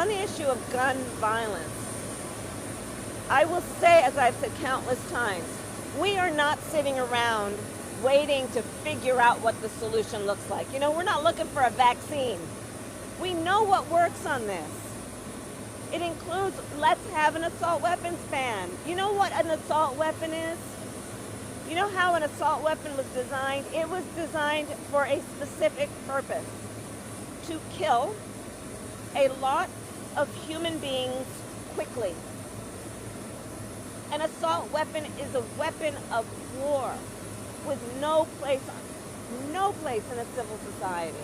on the issue of gun violence, I will say, as I've said countless times, we are not sitting around waiting to figure out what the solution looks like. You know, we're not looking for a vaccine. We know what works on this. It includes, let's have an assault weapons ban. You know what an assault weapon is? You know how an assault weapon was designed? It was designed for a specific purpose: to kill a lot of human beings quickly. An assault weapon is a weapon of war with no place in a civil society.